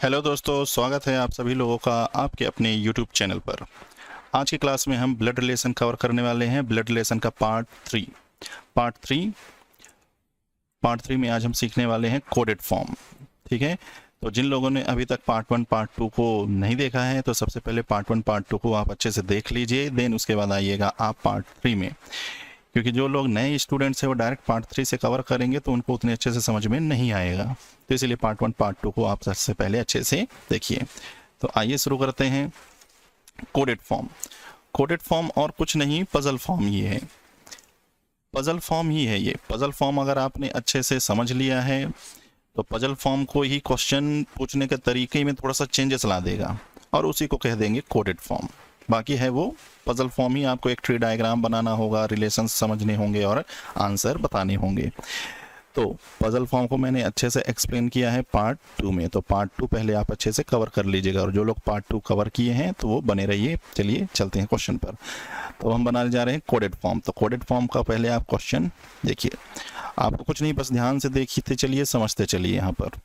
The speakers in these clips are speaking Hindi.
हेलो दोस्तों, स्वागत है आप सभी लोगों का आपके अपने यूट्यूब चैनल पर। आज की क्लास में हम ब्लड रिलेशन कवर करने वाले हैं। ब्लड रिलेशन का पार्ट थ्री में आज हम सीखने वाले हैं कोडेड फॉर्म। ठीक है, तो जिन लोगों ने अभी तक पार्ट 1 पार्ट 2 को नहीं देखा है तो सबसे पहले पार्ट 1 पार्ट 2 को आप अच्छे से देख लीजिए, देन उसके बाद आइएगा आप पार्ट 3 में। क्योंकि जो लोग नए स्टूडेंट्स हैं वो डायरेक्ट पार्ट 3 से कवर करेंगे तो उनको उतने अच्छे से समझ में नहीं आएगा, तो इसलिए पार्ट 1 पार्ट 2 को आप सबसे पहले अच्छे से देखिए। तो आइए शुरू करते हैं। कोडेड फॉर्म और कुछ नहीं, पजल फॉर्म ही है। पजल फॉर्म ही है ये। पजल फॉर्म अगर आपने अच्छे से समझ लिया है तो पजल फॉर्म को ही क्वेश्चन पूछने के तरीके में थोड़ा सा चेंजेस ला देगा और उसी को कह देंगे कोडेड फॉर्म। बाकी है वो पजल फॉर्म ही। आपको एक ट्री डायग्राम बनाना होगा, रिलेशंस समझने होंगे और आंसर बताने होंगे। तो पजल फॉर्म को मैंने अच्छे से एक्सप्लेन किया है पार्ट 2 में, तो पार्ट 2 पहले आप अच्छे से कवर कर लीजिएगा और जो लोग पार्ट 2 कवर किए हैं तो वो बने रहिए। चलिए चलते हैं क्वेश्चन पर। तो हम बनाने जा रहे हैं कोडेड फॉर्म। तो कोडेड फॉर्म का पहले आप क्वेश्चन देखिए। आपको कुछ नहीं, बस ध्यान से देखते चलिए, समझते चलिए। यहाँ पर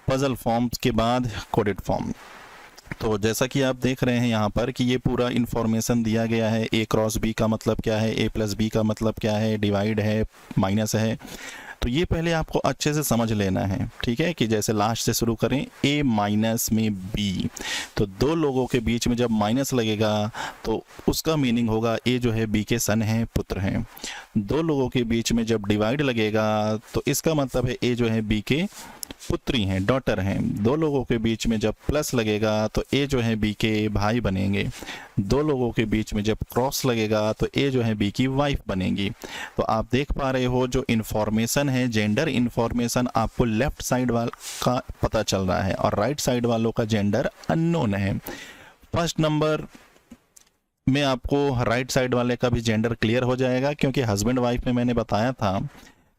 पजल फॉर्म के बाद कोडेड फॉर्म। तो जैसा कि आप देख रहे हैं यहाँ पर कि ये पूरा इन्फॉर्मेशन दिया गया है। ए क्रॉस बी का मतलब क्या है, ए प्लस बी का मतलब क्या है, डिवाइड है, माइनस है। तो ये पहले आपको अच्छे से समझ लेना है। ठीक है, कि जैसे लास्ट से शुरू करें, ए माइनस में बी, तो दो लोगों के बीच में जब माइनस लगेगा तो उसका मीनिंग होगा ए जो है बी के सन हैं, पुत्र हैं। दो लोगों के बीच में जब डिवाइड लगेगा तो इसका मतलब है ए जो है बी के पुत्री हैं, डॉटर हैं। दो लोगों के बीच में जब प्लस लगेगा तो ए जो है बी के भाई बनेंगे। दो लोगों के बीच में जब क्रॉस लगेगा तो ए जो है बी की वाइफ बनेगी। तो आप देख पा रहे हो जो इन्फॉर्मेशन है, जेंडर इन्फॉर्मेशन आपको लेफ्ट साइड वाल का पता चल रहा है और राइट साइड वालों का जेंडर अननोन है। फर्स्ट नंबर में आपको राइट साइड वाले का भी जेंडर क्लियर हो जाएगा, क्योंकि हस्बैंड वाइफ में मैंने बताया था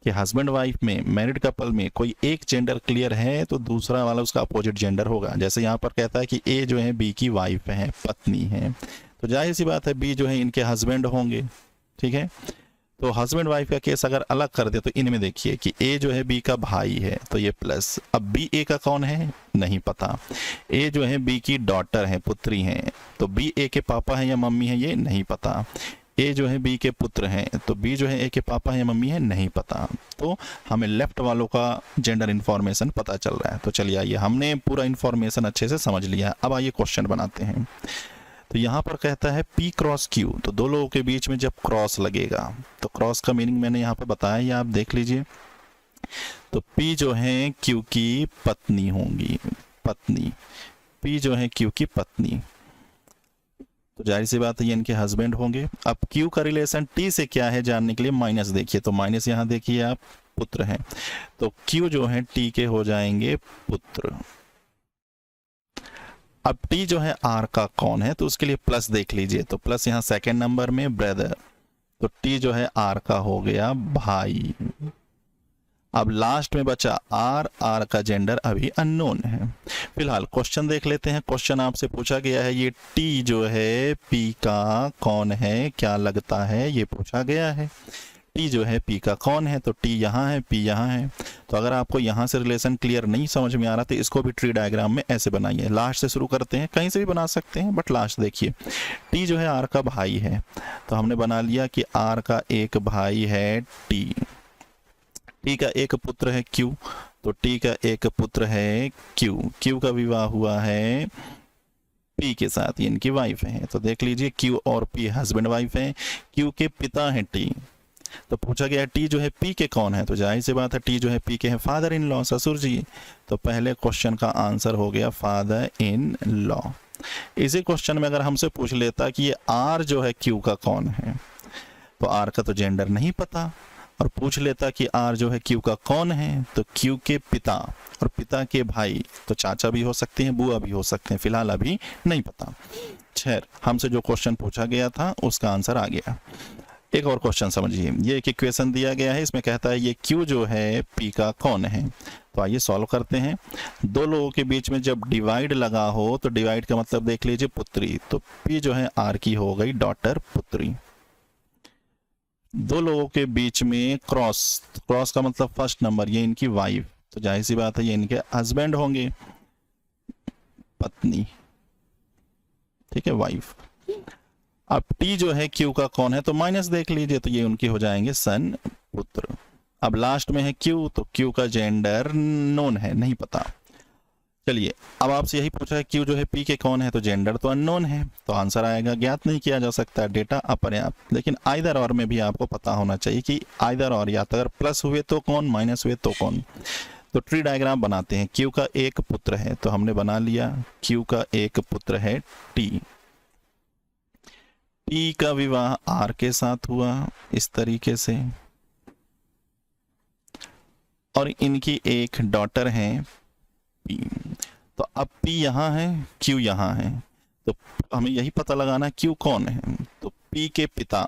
कि हस्बैंड वाइफ में, मैरिड कपल में कोई एक जेंडर क्लियर है तो दूसरा वाला उसका अपोजिट जेंडर होगा। जैसे यहाँ पर कहता है कि ए जो है बी की वाइफ है, पत्नी है, तो जाहिर सी बात है बी जो है इनके हस्बैंड होंगे। ठीक है, तो हस्बैंड वाइफ का केस अगर अलग कर दे तो इनमें देखिए कि ए जो है बी का भाई है तो ये प्लस। अब बी ए का कौन है नहीं पता। ए जो है बी की डॉटर है, पुत्री है, तो बी ए के पापा है या मम्मी है ये नहीं पता। ए जो है बी के पुत्र हैं तो बी जो है ए के पापा है या मम्मी है नहीं पता। तो हमें लेफ्ट वालों का जेंडर इन्फॉर्मेशन पता चल रहा है। तो चलिए आइए, हमने पूरा इन्फॉर्मेशन अच्छे से समझ लिया। अब आइए क्वेश्चन बनाते हैं। तो यहाँ पर कहता है पी क्रॉस क्यू, तो दो लोगों के बीच में जब क्रॉस लगेगा तो क्रॉस का मीनिंग मैंने यहाँ पे बताया, ये आप देख लीजिए। तो पी जो है क्यू की पत्नी होंगी, पत्नी। पी जो है क्यू की पत्नी, तो जाहिर सी बात है ये इनके हस्बैंड होंगे। अब क्यू का रिलेशन टी से क्या है जानने के लिए माइनस देखिए, तो माइनस यहाँ देखिए आप, पुत्र हैं, तो क्यू जो है टी के हो जाएंगे पुत्र। अब टी जो है आर का कौन है तो उसके लिए प्लस देख लीजिए, तो प्लस यहाँ सेकंड नंबर में ब्रदर, तो टी जो है आर का हो गया भाई। अब लास्ट में बचा आर, आर का जेंडर अभी अननोन है। फिलहाल क्वेश्चन देख लेते हैं। क्वेश्चन आपसे पूछा गया है ये टी जो है पी का कौन है, क्या लगता है, ये पूछा गया है। टी जो है पी का कौन है, तो टी यहाँ है, पी यहाँ है। तो अगर आपको यहाँ से रिलेशन क्लियर नहीं समझ में आ रहा तो इसको भी ट्री डायग्राम में ऐसे बनाइए। लास्ट से शुरू करते हैं, कहीं से भी बना सकते हैं बट लास्ट देखिए। टी जो है आर का भाई है, तो हमने बना लिया कि आर का एक भाई है टी। टी का एक पुत्र है क्यू, तो टी का एक पुत्र है क्यू। क्यू का विवाह हुआ है पी के साथ, ये इनकी वाइफ है। तो देख लीजिए क्यू और पी हस्बैंड वाइफ है। क्यू के पिता हैं टी, तो पूछा गया टी जो है पी के कौन है, तो जाहिर सी बात है टी जो है पी के हैं फादर इन लॉ, ससुर जी। तो पहले क्वेश्चन का आंसर हो गया फादर इन लॉ। इसी क्वेश्चन में अगर हमसे पूछ लेता कि ये आर जो है क्यू का कौन है, तो आर का तो जेंडर नहीं पता, और पूछ लेता कि आर जो है क्यू का कौन है, तो क्यू के पिता और पिता के भाई, तो चाचा भी हो सकते हैं, बुआ भी हो सकते हैं, फिलहाल अभी नहीं पता। खैर, हमसे जो क्वेश्चन पूछा गया था उसका आंसर आ गया। एक और क्वेश्चन समझिए, ये एक इक्वेशन दिया गया है, इसमें कहता है ये क्यू जो है पी का कौन है। तो आइए सॉल्व करते हैं। दो लोगों के बीच में जब डिवाइड लगा हो तो डिवाइड का मतलब देख लीजिए पुत्री, तो पी जो है आर की हो गई डॉटर, पुत्री। दो लोगों के बीच में क्रॉस, क्रॉस का मतलब फर्स्ट नंबर, ये इनकी वाइफ, तो जाहिर सी बात है ये इनके हस्बैंड होंगे। पत्नी, ठीक है, वाइफ। अब टी जो है क्यू का कौन है, तो माइनस देख लीजिए, तो ये उनके हो जाएंगे सन, पुत्र। अब लास्ट में है क्यू, तो क्यू का जेंडर नोन है, नहीं पता। चलिए, अब आपसे यही पूछा है क्यू जो है पी के कौन है, तो जेंडर तो अननोन है, तो आंसर आएगा ज्ञात नहीं किया जा सकता, डेटा अपर्याप्त। लेकिन आइदर और में भी आपको पता होना चाहिए कि आइदर और, या तो अगर प्लस हुए तो कौन, माइनस हुए तो कौन। तो ट्री डायग्राम बनाते हैं। क्यू का एक पुत्र है, तो हमने बना लिया, क्यू का एक पुत्र है टी। टी का विवाह आर के साथ हुआ इस तरीके से, और इनकी एक डॉटर है पी। तो अब पी यहाँ है, क्यू यहाँ है, तो हमें यही पता लगाना क्यू कौन है। तो पी के पिता,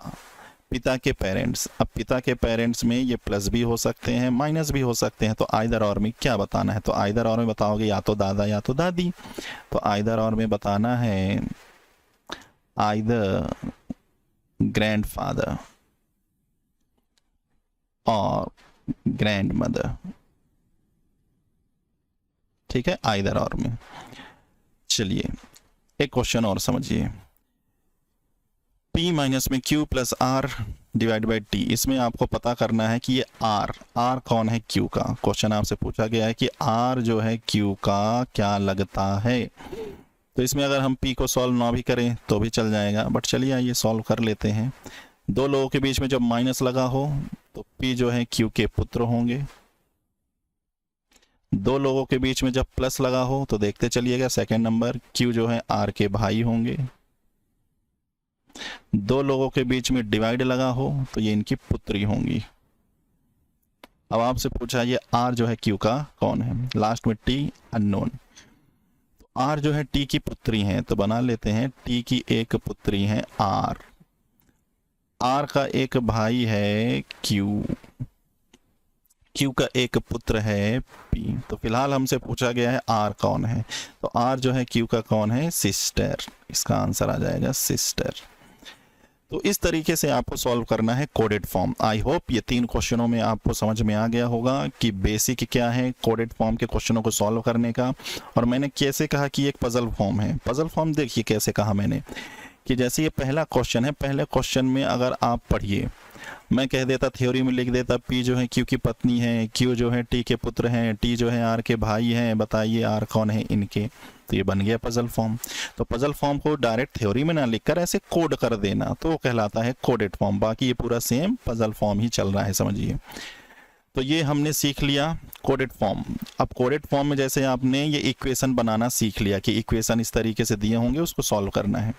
पिता के पेरेंट्स। अब पिता के पेरेंट्स में ये प्लस भी हो सकते हैं, माइनस भी हो सकते हैं, तो आइदर और में क्या बताना है, तो आइदर और में बताओगे या तो दादा या तो दादी। तो आइदर और में बताना है आइदर ग्रैंडफादर और ग्रैंड मदर, ठीक है, आइदर और में। चलिए एक क्वेश्चन और समझिए, P माइनस में Q plus R divide by T। इसमें आपको पता करना है कि ये R कौन है Q का। क्वेश्चन आपसे पूछा गया है कि R जो है Q का क्या लगता है। तो इसमें अगर हम P को सॉल्व ना भी करें तो भी चल जाएगा, बट चलिए आइए सॉल्व कर लेते हैं। दो लोगों के बीच में जब माइनस लगा हो तो P जो है Q के पुत्र होंगे। दो लोगों के बीच में जब प्लस लगा हो तो देखते चलिएगा, सेकंड नंबर Q जो है R के भाई होंगे। दो लोगों के बीच में डिवाइड लगा हो तो ये इनकी पुत्री होंगी। अब आपसे पूछा ये R जो है Q का कौन है, लास्ट में T अननोन। तो R जो है T की पुत्री है, तो बना लेते हैं T की एक पुत्री है R। R का एक भाई है Q, Q का एक पुत्र है P। तो फिलहाल हमसे पूछा गया है R कौन है, तो R जो है Q का कौन है, सिस्टर। इसका आंसर आ जाएगा सिस्टर। तो इस तरीके से आपको सॉल्व करना है कोडेड फॉर्म। आई होप ये 3 क्वेश्चनों में आपको समझ में आ गया होगा कि बेसिक क्या है कोडेड फॉर्म के क्वेश्चनों को सॉल्व करने का। और मैंने कैसे कहा कि एक पजल फॉर्म है। पजल फॉर्म देखिए कैसे कहा मैंने कि जैसे ये पहला क्वेश्चन है, पहले क्वेश्चन में अगर आप पढ़िए, मैं कह देता थ्योरी में लिख देता P जो है Q की पत्नी है, Q जो है T के पुत्र हैं, T जो है R के भाई हैं, बताइए R कौन है इनके। तो ये बन गया पजल फॉर्म। तो पजल फॉर्म को डायरेक्ट थ्योरी में ना लिखकर ऐसे कोड कर देना तो वो कहलाता है कोडेड फॉर्म। बाकी ये पूरा सेम पजल फॉर्म ही चल रहा है, समझिए। तो ये हमने सीख लिया कोडेड फॉर्म। अब कोडेड फॉर्म में जैसे आपने ये इक्वेशन बनाना सीख लिया कि इक्वेशन इस तरीके से दिए होंगे, उसको सॉल्व करना है।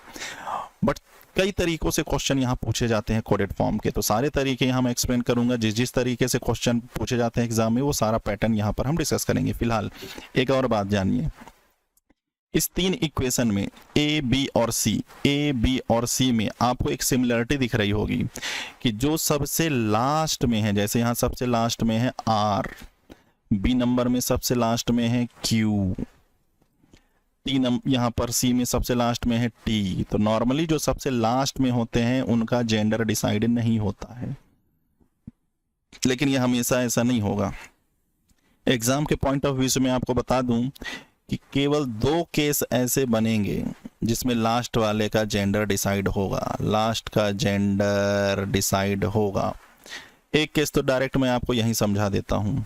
बट कई तरीकों से क्वेश्चन यहाँ पूछे जाते हैं कोडेड फॉर्म के, तो सारे तरीके यहाँ मैं एक्सप्लेन करूंगा। जिस जिस तरीके से क्वेश्चन पूछे जाते हैं एग्जाम में, वो सारा पैटर्न यहाँ पर हम डिस्कस करेंगे। फिलहाल एक और बात जानिए, इस 3 इक्वेशन में A, B और C में आपको एक सिमिलरिटी दिख रही होगी कि जो सबसे लास्ट में है, जैसे यहाँ सबसे लास्ट में है R, B नंबर में सबसे लास्ट में है Q, यहाँ पर C में सबसे लास्ट में है T। तो नॉर्मली जो सबसे लास्ट में होते हैं उनका जेंडर डिसाइड नहीं होता है, लेकिन ये हमेशा ऐसा नहीं होगा। एग्जाम के पॉइंट ऑफ व्यू से मैं आपको बता दूं कि केवल 2 केस ऐसे बनेंगे जिसमें लास्ट वाले का जेंडर डिसाइड होगा, लास्ट का जेंडर डिसाइड होगा। एक केस तो डायरेक्ट मैं आपको यहीं समझा देता हूं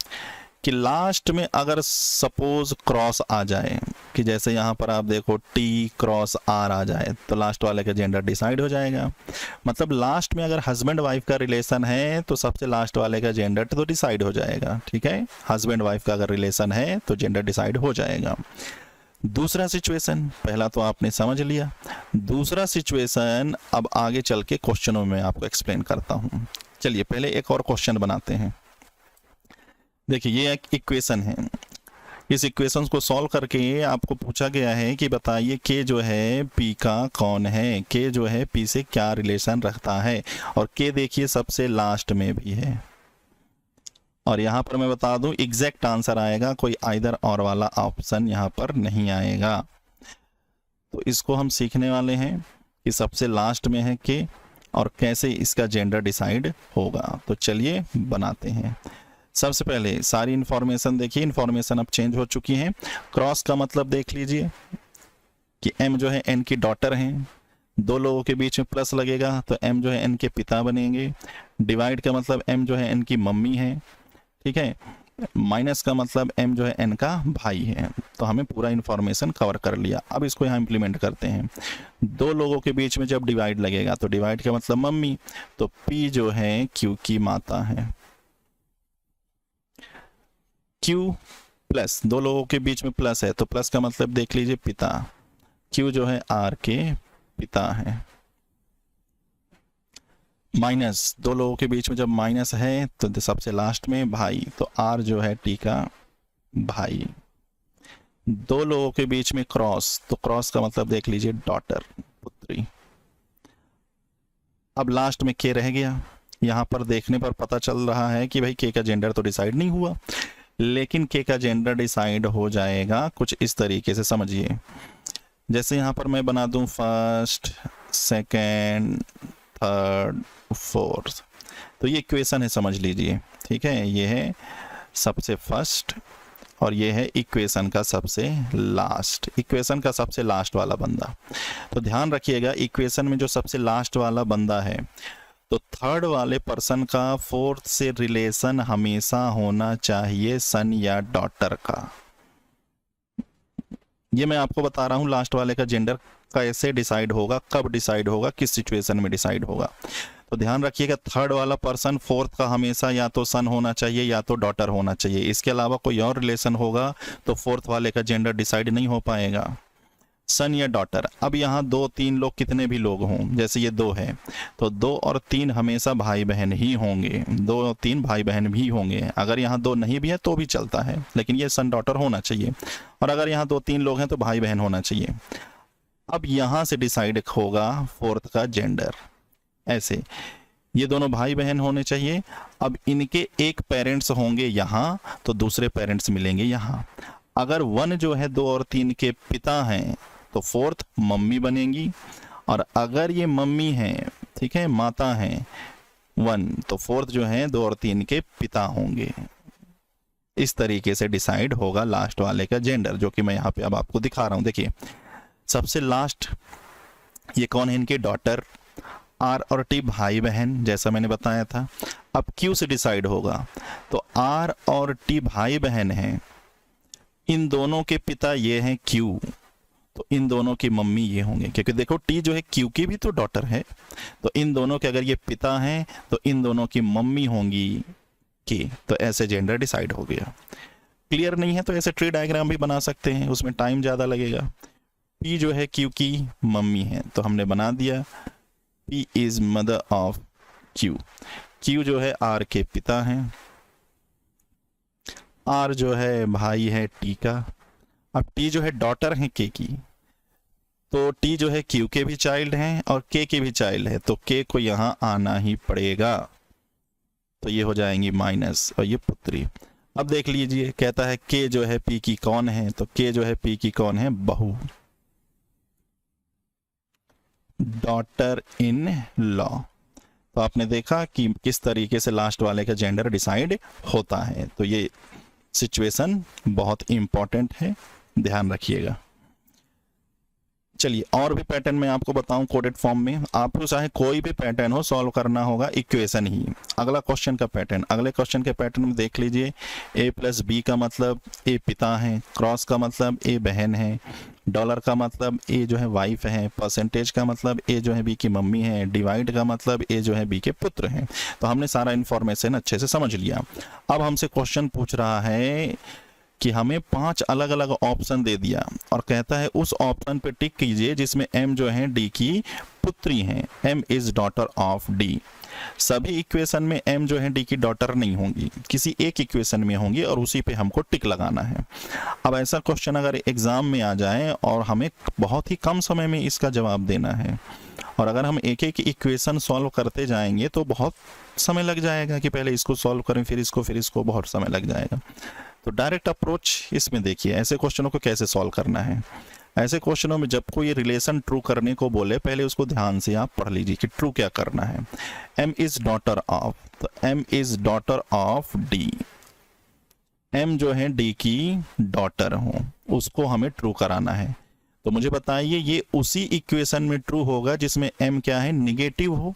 कि लास्ट में अगर सपोज क्रॉस आ जाए, कि जैसे यहाँ पर आप देखो T क्रॉस R आ जाए, तो लास्ट वाले का जेंडर डिसाइड हो जाएगा। मतलब लास्ट में अगर हस्बैंड वाइफ का रिलेशन है तो सबसे लास्ट वाले का जेंडर तो डिसाइड हो जाएगा, ठीक है। हस्बैंड वाइफ का अगर रिलेशन है तो जेंडर डिसाइड हो जाएगा। दूसरा सिचुएशन, पहला तो आपने समझ लिया, दूसरा सिचुएशन अब आगे चल के क्वेश्चनों में आपको एक्सप्लेन करता हूँ। चलिए पहले एक और क्वेश्चन बनाते हैं। देखिए ये एक इक्वेशन है, इस इक्वेशन को सॉल्व करके आपको पूछा गया है कि बताइए K जो है P का कौन है, K जो है P से क्या रिलेशन रखता है, और K देखिए सबसे लास्ट में भी है। और यहाँ पर मैं बता दूं एग्जैक्ट आंसर आएगा, कोई आइदर और वाला ऑप्शन यहाँ पर नहीं आएगा। तो इसको हम सीखने वाले हैं कि सबसे लास्ट में है K और कैसे इसका जेंडर डिसाइड होगा। तो चलिए बनाते हैं। सबसे पहले सारी इंफॉर्मेशन देखिए, इंफॉर्मेशन अब चेंज हो चुकी है। क्रॉस का मतलब देख लीजिए, कि m जो है n की डॉटर हैं, दो लोगों के बीच में प्लस लगेगा तो m जो है n के पिता बनेंगे, डिवाइड का मतलब m जो है n की मम्मी है, ठीक है, माइनस का मतलब m जो है n का भाई है। तो हमें पूरा इंफॉर्मेशन कवर कर लिया। अब इसको यहाँ इम्प्लीमेंट करते हैं। दो लोगों के बीच में जब डिवाइड लगेगा तो डिवाइड का मतलब मम्मी, तो p जो है q की माता है। q प्लस, दो लोगों के बीच में प्लस है तो प्लस का मतलब देख लीजिए पिता, q जो है r के पिता है। माइनस, दो लोगों के बीच में जब माइनस है तो सबसे लास्ट में भाई, तो r जो है t का भाई। दो लोगों के बीच में क्रॉस, तो क्रॉस का मतलब देख लीजिए डॉटर, पुत्री। अब लास्ट में k रह गया। यहाँ पर देखने पर पता चल रहा है कि भाई k का जेंडर तो डिसाइड नहीं हुआ, लेकिन k का जेंडर डिसाइड हो जाएगा कुछ इस तरीके से, समझिए। जैसे यहाँ पर मैं बना दूं फर्स्ट, सेकेंड, थर्ड, फोर्थ, तो ये इक्वेशन है, समझ लीजिए, ठीक है। ये है सबसे फर्स्ट और ये है इक्वेशन का सबसे लास्ट, इक्वेशन का सबसे लास्ट वाला बंदा। तो ध्यान रखिएगा, इक्वेशन में जो सबसे लास्ट वाला बंदा है तो थर्ड वाले पर्सन का फोर्थ से रिलेशन हमेशा होना चाहिए सन या डॉटर का। ये मैं आपको बता रहा हूं लास्ट वाले का जेंडर कैसे डिसाइड होगा, कब डिसाइड होगा, किस सिचुएशन में डिसाइड होगा। तो ध्यान रखिएगा, थर्ड वाला पर्सन फोर्थ का हमेशा या तो सन होना चाहिए या तो डॉटर होना चाहिए। इसके अलावा कोई और रिलेशन होगा तो फोर्थ वाले का जेंडर डिसाइड नहीं हो पाएगा, सन या डॉटर। अब यहाँ दो तीन लोग, कितने भी लोग हों, जैसे ये दो है तो दो और तीन हमेशा भाई बहन ही होंगे, दो और तीन भाई बहन भी होंगे। अगर यहाँ दो नहीं भी है तो भी चलता है, लेकिन ये सन डॉटर होना चाहिए। और अगर यहाँ दो तीन लोग हैं तो भाई बहन होना चाहिए। अब यहाँ से डिसाइड होगा फोर्थ का जेंडर, ऐसे ये दोनों भाई बहन होने चाहिए। अब इनके एक पेरेंट्स होंगे यहाँ तो दूसरे पेरेंट्स मिलेंगे यहाँ। अगर वन जो है दो और तीन के पिता हैं तो फोर्थ मम्मी बनेगी, और अगर ये मम्मी हैं, ठीक है, माता हैं वन, तो फोर्थ जो है दो और तीन के पिता होंगे। इस तरीके से डिसाइड होगा लास्ट वाले का जेंडर, जो कि मैं यहाँ पे अब आपको दिखा रहा हूँ। देखिए सबसे लास्ट ये कौन है, इनके डॉटर, आर और टी भाई बहन, जैसा मैंने बताया था। अब क्यू से डिसाइड होगा, तो आर और टी भाई बहन हैं, इन दोनों के पिता ये हैं क्यू, तो इन दोनों की मम्मी ये होंगे, क्योंकि देखो टी जो है क्यू की भी तो डॉटर है, तो इन दोनों के अगर ये पिता हैं तो इन दोनों की मम्मी होंगी की। तो ऐसे जेंडर डिसाइड हो गया। क्लियर नहीं है तो ऐसे ट्री डायग्राम भी बना सकते हैं, उसमें टाइम ज़्यादा लगेगा। पी जो है क्यू की मम्मी है तो हमने बना दिया P is mother of Q. Q जो है आर के पिता हैं, आर जो है भाई है टी का। अब टी जो है डॉटर है के की, तो टी जो है क्यू के भी चाइल्ड हैं और के भी चाइल्ड है, तो के को यहाँ आना ही पड़ेगा। तो ये हो जाएंगी माइनस और ये पुत्री। अब देख लीजिए, कहता है के जो है पी की कौन है, तो के जो है पी की कौन है, बहू, डॉटर इन लॉ। तो आपने देखा कि किस तरीके से लास्ट वाले का जेंडर डिसाइड होता है। तो ये सिचुएशन बहुत इंपॉर्टेंट है, ध्यान रखिएगा। चलिए और भी पैटर्न मैं आपको बताऊं कोडेड फॉर्म में। आपको चाहे कोई भी पैटर्न हो सॉल्व करना होगा इक्वेशन ही। अगला क्वेश्चन का पैटर्न, अगले क्वेश्चन के पैटर्न में देख लीजिए, ए प्लस बी का मतलब ए पिता है, क्रॉस का मतलब ए बहन है, डॉलर का मतलब ए जो है वाइफ है, परसेंटेज का मतलब ए जो है बी की मम्मी है, डिवाइड का मतलब ए जो है बी के पुत्र हैं। तो हमने सारा इन्फॉर्मेशन अच्छे से समझ लिया। अब हमसे क्वेश्चन पूछ रहा है कि हमें 5 अलग अलग ऑप्शन दे दिया और कहता है उस ऑप्शन पे टिक कीजिए जिसमें m जो है d की पुत्री हैं, m is daughter of d। सभी इक्वेशन में m जो है d की डॉटर नहीं होंगी, किसी एक इक्वेशन में होंगी और उसी पे हमको टिक लगाना है। अब ऐसा क्वेश्चन अगर एग्जाम में आ जाए और हमें बहुत ही कम समय में इसका जवाब देना है, और अगर हम एक एक इक्वेशन सॉल्व करते जाएंगे तो बहुत समय लग जाएगा कि पहले इसको सॉल्व करें फिर इसको, बहुत समय लग जाएगा। तो डायरेक्ट अप्रोच इसमें देखिए, ऐसे क्वेश्चनों को कैसे सॉल्व करना है। ऐसे क्वेश्चनों में जब कोई रिलेशन ट्रू करने को बोले पहले उसको ध्यान से आप पढ़ लीजिए कि ट्रू क्या करना है। m इज डॉटर ऑफ, तो m is daughter of d, m जो है d की डॉटर हो उसको हमें ट्रू कराना है। तो मुझे बताइए ये उसी इक्वेशन में ट्रू होगा जिसमें m क्या है, निगेटिव हो,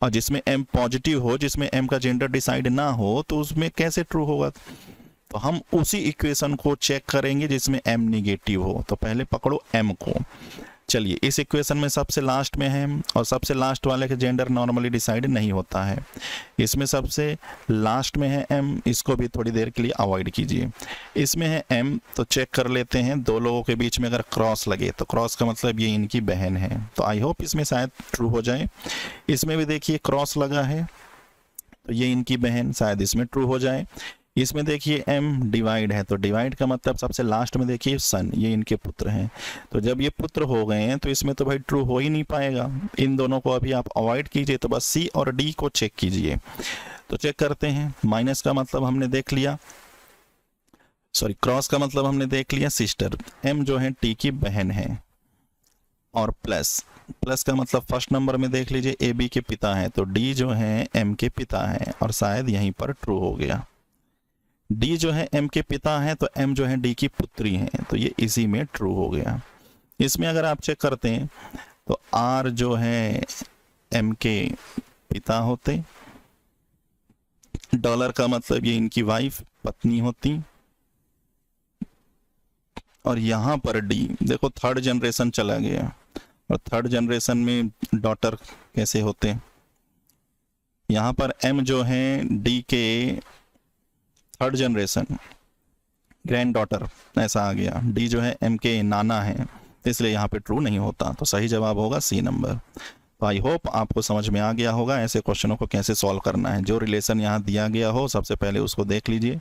और जिसमें m पॉजिटिव हो, जिसमें m का जेंडर डिसाइड ना हो, तो उसमें कैसे ट्रू होगा? तो हम उसी इक्वेशन को चेक करेंगे जिसमें m निगेटिव हो। तो पहले पकड़ो m को। चलिए, इस इक्वेशन में सबसे लास्ट में है, और सबसे लास्ट वाले का जेंडर नॉर्मली डिसाइड नहीं होता है। इसमें सबसे लास्ट में है m, इसको भी थोड़ी देर के लिए अवॉइड कीजिए। इसमें है m, तो चेक कर लेते हैं दो लोगों के बीच में अगर क्रॉस लगे तो क्रॉस का मतलब ये इनकी बहन है, तो आई होप इसमें शायद ट्रू हो जाए। इसमें भी देखिए क्रॉस लगा है, तो ये इनकी बहन, शायद इसमें ट्रू हो जाए। इसमें देखिए m डिवाइड है, तो डिवाइड का मतलब सबसे लास्ट में देखिए सन, ये इनके पुत्र हैं। तो जब ये पुत्र हो गए हैं तो इसमें तो भाई ट्रू हो ही नहीं पाएगा। इन दोनों को अभी आप अवॉइड कीजिए, तो बस C और D को चेक कीजिए। तो चेक करते हैं। माइनस का मतलब हमने देख लिया, सॉरी क्रॉस का मतलब हमने देख लिया सिस्टर, m जो है T की बहन है, और प्लस, प्लस का मतलब फर्स्ट नंबर में देख लीजिए AB के पिता हैं, तो D जो है M के पिता हैं, और शायद यहीं पर ट्रू हो गया। D जो है M के पिता हैं, तो M जो है D की पुत्री हैं, तो ये इसी में ट्रू हो गया। इसमें अगर आप चेक करते हैं तो R जो है M के पिता होते, डॉलर का मतलब ये इनकी वाइफ, पत्नी होती, और यहाँ पर D देखो थर्ड जनरेशन चला गया, और थर्ड जनरेशन में डॉटर कैसे होते, यहाँ पर M जो है D के थर्ड जनरेशन ग्रैंड डॉटर ऐसा आ गया, D जो है M के नाना है, इसलिए यहाँ पे ट्रू नहीं होता। तो सही जवाब होगा C नंबर। तो आई होप आपको समझ में आ गया होगा ऐसे क्वेश्चनों को कैसे सॉल्व करना है। जो रिलेशन यहाँ दिया गया हो सबसे पहले उसको देख लीजिए।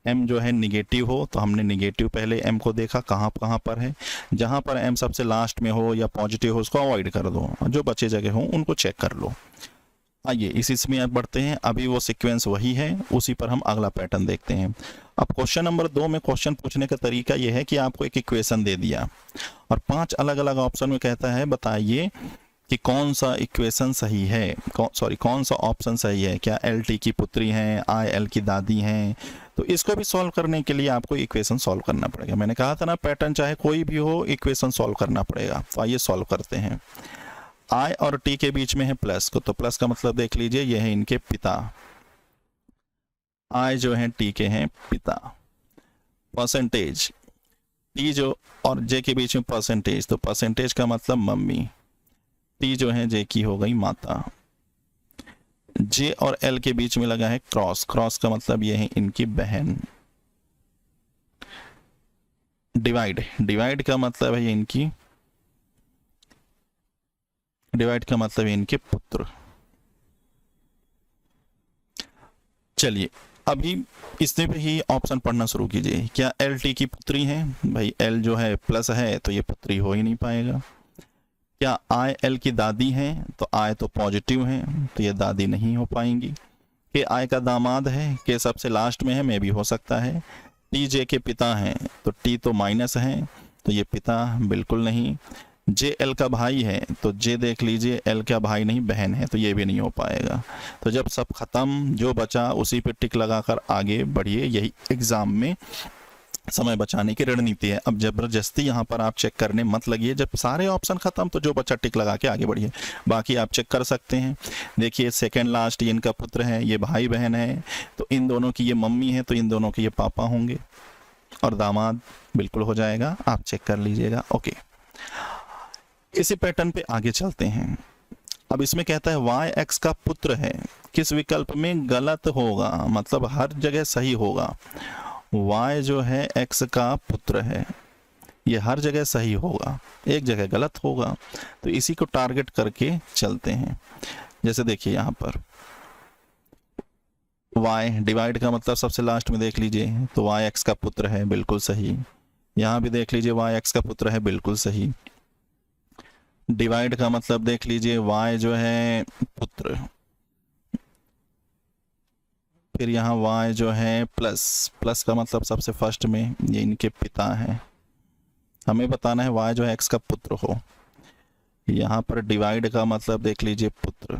m जो है निगेटिव हो, तो हमने निगेटिव पहले m को देखा कहाँ कहाँ पर है, जहाँ पर m सबसे लास्ट में हो या पॉजिटिव हो उसको अवॉइड कर दो, और जो बचे जगह हो उनको चेक कर लो। आइए इसी में अब बढ़ते हैं। अभी वो सीक्वेंस वही है, उसी पर हम अगला पैटर्न देखते हैं। अब क्वेश्चन नंबर 2 में क्वेश्चन पूछने का तरीका यह है कि आपको एक इक्वेशन दे दिया और 5 अलग अलग ऑप्शन में कहता है बताइए कि कौन सा इक्वेशन सही है, कौन सा ऑप्शन सही है, क्या एल टी की पुत्री हैं, आई एल की दादी हैं। तो इसको भी सॉल्व करने के लिए आपको इक्वेशन सॉल्व करना पड़ेगा। मैंने कहा था ना पैटर्न चाहे कोई भी हो इक्वेशन सॉल्व करना पड़ेगा। तो आइए सॉल्व करते हैं। आई और टी के बीच में है प्लस को, तो प्लस का मतलब देख लीजिए ये है इनके पिता, आई जो है टी के हैं पिता। परसेंटेज टी जो और जे के बीच में परसेंटेज, तो परसेंटेज का मतलब मम्मी, टी जो है जे की हो गई माता। जे और एल के बीच में लगा है क्रॉस, क्रॉस का मतलब ये है इनकी बहन। डिवाइड, डिवाइड का मतलब है इनकी, डिवाइड का मतलब है इनके पुत्र। चलिए अभी इसमें भी ही ऑप्शन पढ़ना शुरू कीजिए। क्या एल टी की पुत्री है? भाई एल जो है प्लस है तो ये पुत्री हो ही नहीं पाएगा। क्या आई एल की दादी है? तो आई तो पॉजिटिव है तो ये दादी नहीं हो पाएंगी। के आई का दामाद है, के सबसे लास्ट में है, में भी हो सकता है। टी जे के पिता हैं तो टी तो माइनस है तो ये पिता बिल्कुल नहीं। जे एल का भाई है तो जे देख लीजिए एल का भाई नहीं बहन है, तो ये भी नहीं हो पाएगा। तो जब सब खत्म जो बचा उसी पे टिक लगाकर आगे बढ़िए, यही एग्जाम में समय बचाने की रणनीति है। अब जबरदस्ती यहाँ पर आप चेक करने मत लगिए, जब सारे ऑप्शन खत्म तो जो बच्चा टिक लगा के आगे बढ़िए, बाकी आप चेक कर सकते हैं। देखिए सेकंड लास्ट ये इनका पुत्र है, ये भाई बहन है, तो इन दोनों की ये मम्मी है, तो इन दोनों के ये पापा होंगे, और दामाद बिल्कुल हो जाएगा, आप चेक कर लीजिएगा। ओके, इसी पैटर्न पे आगे चलते हैं। अब इसमें कहता है वाई एक्स का पुत्र है, किस विकल्प में गलत होगा, मतलब हर जगह सही होगा। y जो है x का पुत्र है, ये हर जगह सही होगा, एक जगह गलत होगा। तो इसी को टारगेट करके चलते हैं। जैसे देखिए यहाँ पर y डिवाइड का मतलब सबसे लास्ट में देख लीजिए, तो y x का पुत्र है, बिल्कुल सही। यहाँ भी देख लीजिए y x का पुत्र है, बिल्कुल सही। डिवाइड का मतलब देख लीजिए y जो है पुत्र, फिर यहाँ y जो है प्लस, प्लस का मतलब सबसे फर्स्ट में ये इनके पिता हैं। हमें बताना है y जो है x का पुत्र हो। यहाँ पर डिवाइड का मतलब देख लीजिए पुत्र,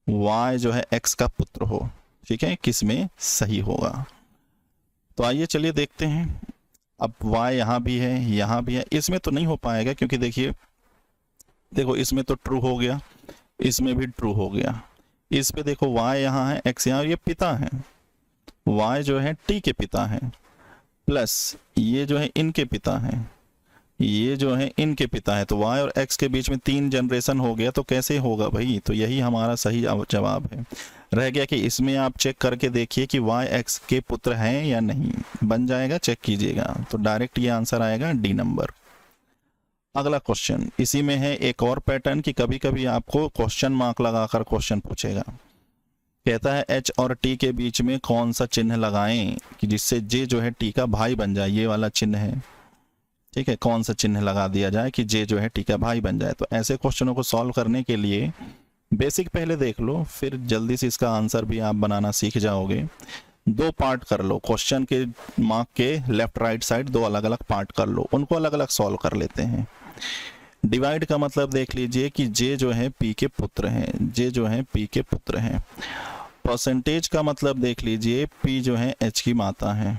y जो है x का पुत्र हो, ठीक है, किस में सही होगा। तो आइए चलिए देखते हैं। अब y यहाँ भी है, यहाँ भी है, इसमें तो नहीं हो पाएगा क्योंकि देखिए, देखो इसमें तो ट्रू हो गया, इसमें भी ट्रू हो गया, इस पे देखो y यहाँ है, x यहाँ, ये पिता है, y जो है t के पिता है, प्लस ये जो है इनके पिता है, ये जो है इनके पिता है, तो y और x के बीच में 3 जनरेशन हो गया, तो कैसे होगा भाई? तो यही हमारा सही जवाब है। रह गया कि इसमें आप चेक करके देखिए कि y x के पुत्र हैं या नहीं, बन जाएगा, चेक कीजिएगा, तो डायरेक्ट ये आंसर आएगा डी नंबर। अगला क्वेश्चन इसी में है एक और पैटर्न कि कभी कभी आपको क्वेश्चन मार्क लगाकर क्वेश्चन पूछेगा। कहता है h और t के बीच में कौन सा चिन्ह लगाएं कि जिससे j जो है t का भाई बन जाए, ये वाला चिन्ह है, ठीक है, कौन सा चिन्ह लगा दिया जाए कि j जो है t का भाई बन जाए। तो ऐसे क्वेश्चनों को सॉल्व करने के लिए बेसिक पहले देख लो, फिर जल्दी से इसका आंसर भी आप बनाना सीख जाओगे। 2 पार्ट कर लो, क्वेश्चन के मार्क के लेफ्ट राइट साइड 2 अलग अलग पार्ट कर लो, उनको अलग अलग सॉल्व कर लेते हैं। डिवाइड का मतलब देख लीजिए कि j जो है p के पुत्र हैं, j जो है p के पुत्र हैं। परसेंटेज का मतलब देख लीजिए p जो है h की माता है,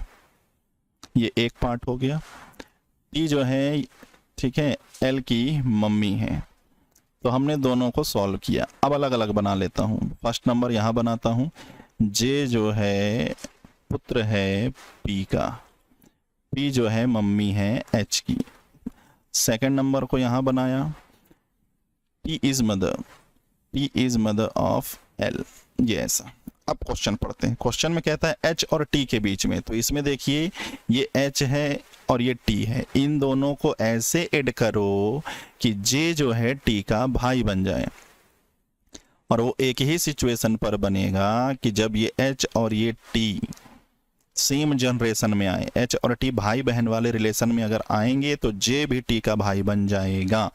ये एक पार्ट हो गया। t जो है, ठीक है, l की मम्मी है। तो हमने दोनों को सॉल्व किया, अब अलग अलग बना लेता हूँ। फर्स्ट नंबर यहाँ बनाता हूँ, j जो है पुत्र है p का, p जो है मम्मी है h की। सेकंड नंबर को यहाँ बनाया, P is mother of L, ये ऐसा। अब क्वेश्चन पढ़ते हैं। क्वेश्चन में कहता है H और T के बीच में, तो इसमें देखिए ये H है और ये T है, इन दोनों को ऐसे ऐड करो कि J जो है T का भाई बन जाए, और वो एक ही सिचुएशन पर बनेगा कि जब ये H और ये T सेम जनरेशन में आए, H और T भाई बहन वाले रिलेशन में अगर आएंगे तो J भी T का भाई बन जाएगा।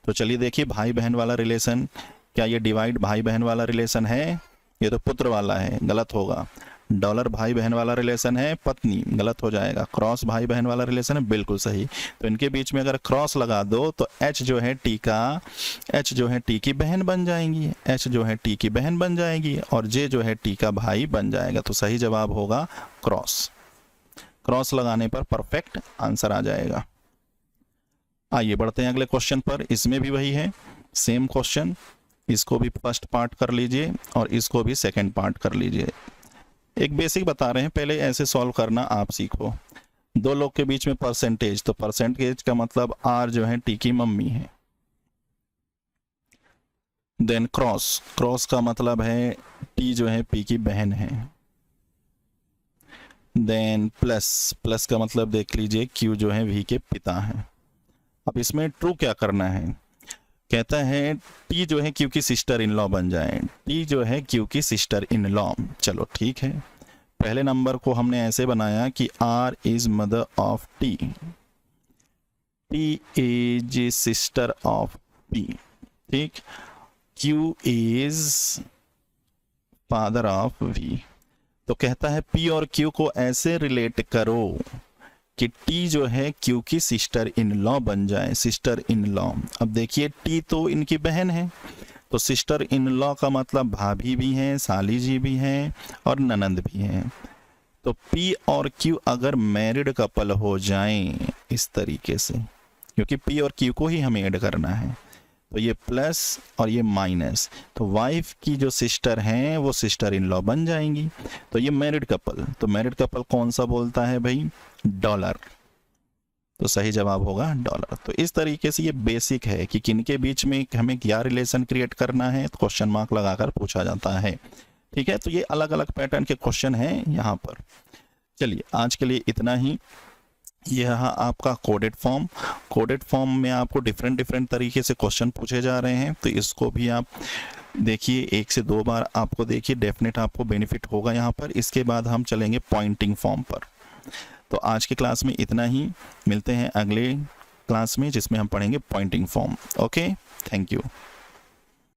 तो चलिए देखिए, भाई बहन वाला रिलेशन, क्या ये डिवाइड भाई बहन वाला रिलेशन है? ये तो पुत्र वाला है, गलत होगा। डॉलर भाई बहन वाला रिलेशन है, पत्नी, गलत हो जाएगा। क्रॉस भाई बहन वाला रिलेशन है, बिल्कुल सही। तो इनके बीच में अगर क्रॉस लगा दो तो H जो है T का, H जो है T की बहन बन जाएंगी, H जो है T की बहन बन जाएगी, और J जो है T का भाई बन जाएगा। तो सही जवाब होगा क्रॉस। क्रॉस लगाने पर परफेक्ट आंसर आ जाएगा। आइए बढ़ते हैं अगले क्वेश्चन पर। इसमें भी वही है, सेम क्वेश्चन, इसको भी फर्स्ट पार्ट कर लीजिए और इसको भी सेकंड पार्ट कर लीजिए। एक बेसिक बता रहे हैं, पहले ऐसे सॉल्व करना आप सीखो। 2 लोग के बीच में परसेंटेज, तो परसेंटेज का मतलब R जो है T की मम्मी है। देन क्रॉस, क्रॉस का मतलब है T जो है P की बहन है। देन प्लस, प्लस का मतलब देख लीजिए Q जो है V के पिता है। अब इसमें ट्रू क्या करना है? कहता है T जो है Q की सिस्टर इन लॉ बन जाए, T जो है Q की सिस्टर इन लॉ। चलो ठीक है, पहले नंबर को हमने ऐसे बनाया कि R is mother of T, T is sister of P, ठीक, Q is father of V। तो कहता है P और Q को ऐसे रिलेट करो कि T जो है Q की सिस्टर इन लॉ बन जाए, सिस्टर इन लॉ। अब देखिए T तो इनकी बहन है, तो सिस्टर इन लॉ का मतलब भाभी भी हैं, साली जी भी हैं और ननंद भी हैं। तो P और Q अगर मैरिड कपल हो जाएं इस तरीके से, क्योंकि P और Q को ही हमें ऐड करना है, तो ये प्लस और ये माइनस, तो वाइफ की जो सिस्टर हैं वो सिस्टर इन लॉ बन जाएंगी। तो ये मैरिड कपल, तो मैरिड कपल कौन सा बोलता है भाई? डॉलर। तो सही जवाब होगा डॉलर। तो इस तरीके से ये बेसिक है कि किनके बीच में हमें क्या रिलेशन क्रिएट करना है, तो क्वेश्चन मार्क लगाकर पूछा जाता है। ठीक है, तो ये अलग अलग पैटर्न के क्वेश्चन हैं यहाँ पर। चलिए आज के लिए इतना ही। यह आपका कोडेड फॉर्म, कोडेड फॉर्म में आपको डिफरेंट तरीके से क्वेश्चन पूछे जा रहे हैं, तो इसको भी आप देखिए, 1 से 2 बार आपको देखिए, डेफिनेट आपको बेनिफिट होगा यहाँ पर। इसके बाद हम चलेंगे पॉइंटिंग फॉर्म पर। तो आज की क्लास में इतना ही, मिलते हैं अगले क्लास में जिसमें हम पढ़ेंगे pointing form. Okay, thank you.